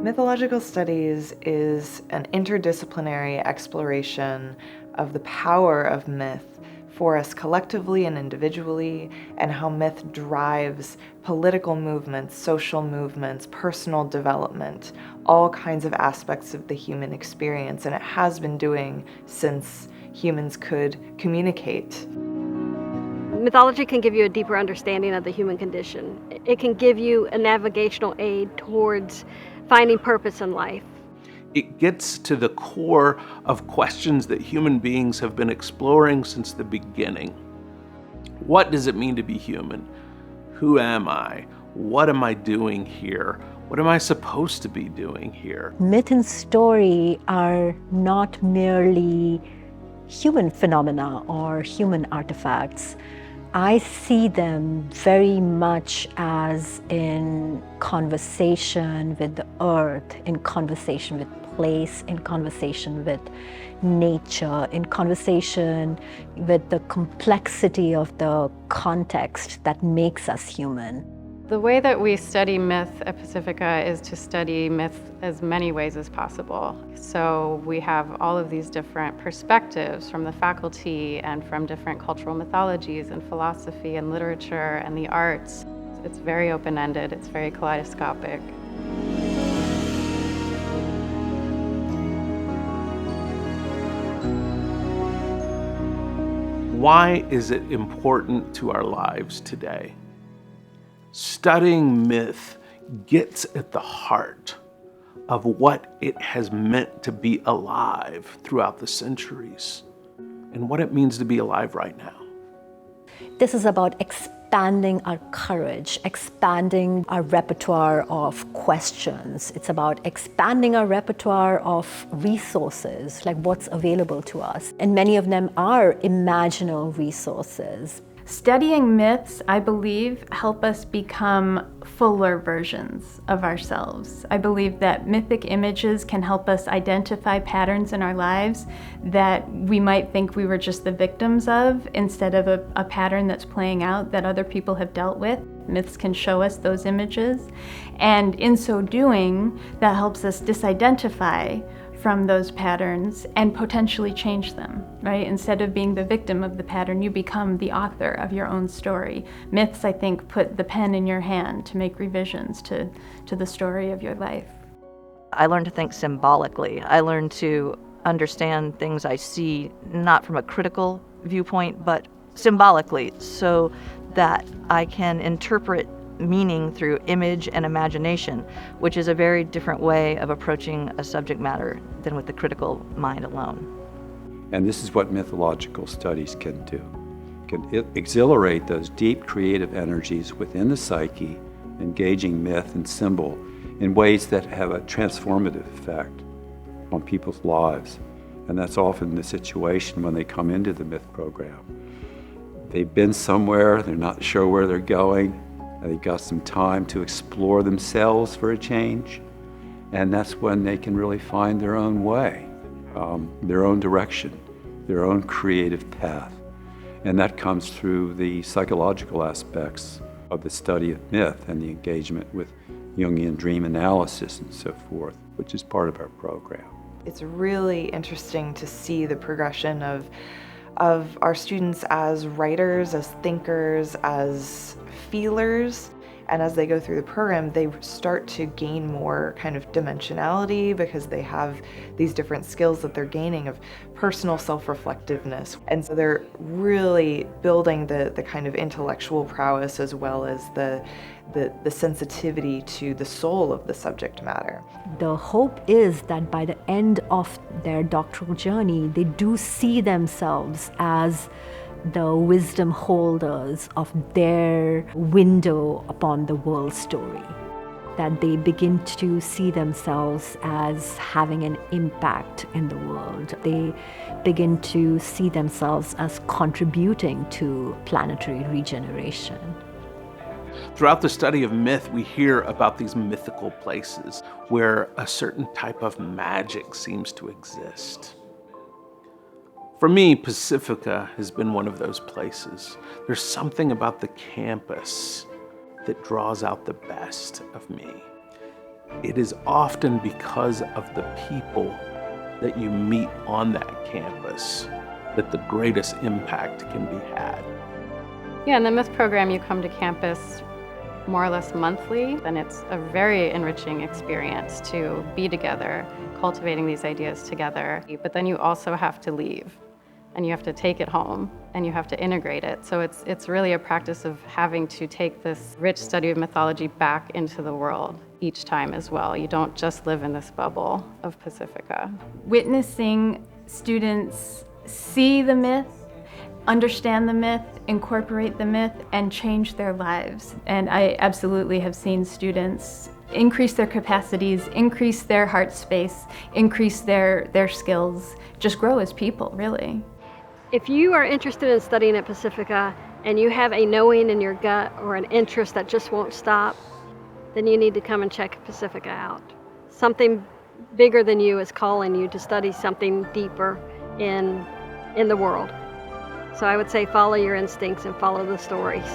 Mythological studies is an interdisciplinary exploration of the power of myth for us collectively and individually, and how myth drives political movements, social movements, personal development, all kinds of aspects of the human experience, and it has been doing since humans could communicate. Mythology can give you a deeper understanding of the human condition. It can give you a navigational aid towards finding purpose in life. It gets to the core of questions that human beings have been exploring since the beginning. What does it mean to be human? Who am I? What am I doing here? What am I supposed to be doing here? Myth and story are not merely human phenomena or human artifacts. I see them very much as in conversation with the earth, in conversation with place, in conversation with nature, in conversation with the complexity of the context that makes us human. The way that we study myth at Pacifica is to study myth as many ways as possible. So we have all of these different perspectives from the faculty and from different cultural mythologies and philosophy and literature and the arts. It's very open-ended, it's very kaleidoscopic. Why is it important to our lives today? Studying myth gets at the heart of what it has meant to be alive throughout the centuries and what it means to be alive right now. This is about expanding our courage, expanding our repertoire of questions. It's about expanding our repertoire of resources, like what's available to us. And many of them are imaginal resources. Studying myths, I believe, help us become fuller versions of ourselves. I believe that mythic images can help us identify patterns in our lives that we might think we were just the victims of, instead of a pattern that's playing out that other people have dealt with. Myths can show us those images, and in so doing, that helps us disidentify from those patterns and potentially change them, right? Instead of being the victim of the pattern, you become the author of your own story. Myths, I think, put the pen in your hand to make revisions to the story of your life. I learned to think symbolically. I learned to understand things I see not from a critical viewpoint, but symbolically, so that I can interpret meaning through image and imagination, which is a very different way of approaching a subject matter than with the critical mind alone. And this is what mythological studies can do. Can exhilarate those deep creative energies within the psyche, engaging myth and symbol in ways that have a transformative effect on people's lives. And that's often the situation when they come into the myth program. They've been somewhere, they're not sure where they're going, they've got some time to explore themselves for a change, and that's when they can really find their own way, their own direction, their own creative path. And that comes through the psychological aspects of the study of myth and the engagement with Jungian dream analysis and so forth, which is part of our program. It's really interesting to see the progression of our students as writers, as thinkers, as feelers, and as they go through the program, they start to gain more kind of dimensionality because they have these different skills that they're gaining of personal self-reflectiveness. And so they're really building the kind of intellectual prowess as well as the sensitivity to the soul of the subject matter. The hope is that by the end of their doctoral journey, they do see themselves as the wisdom holders of their window upon the world story. That they begin to see themselves as having an impact in the world. They begin to see themselves as contributing to planetary regeneration. Throughout the study of myth, we hear about these mythical places where a certain type of magic seems to exist. For me, Pacifica has been one of those places. There's something about the campus that draws out the best of me. it is often because of the people that you meet on that campus that the greatest impact can be had. Yeah, in the Myth program, you come to campus more or less monthly, and it's a very enriching experience to be together, cultivating these ideas together. But then you also have to leave, and you have to take it home, and you have to integrate it. So it's really a practice of having to take this rich study of mythology back into the world each time as well. You don't just live in this bubble of Pacifica. Witnessing students see the myth, understand the myth, incorporate the myth, and change their lives. And I absolutely have seen students increase their capacities, increase their heart space, increase their skills, just grow as people, really. If you are interested in studying at Pacifica and you have a knowing in your gut or an interest that just won't stop, then you need to come and check Pacifica out. Something bigger than you is calling you to study something deeper in the world. So I would say follow your instincts and follow the stories.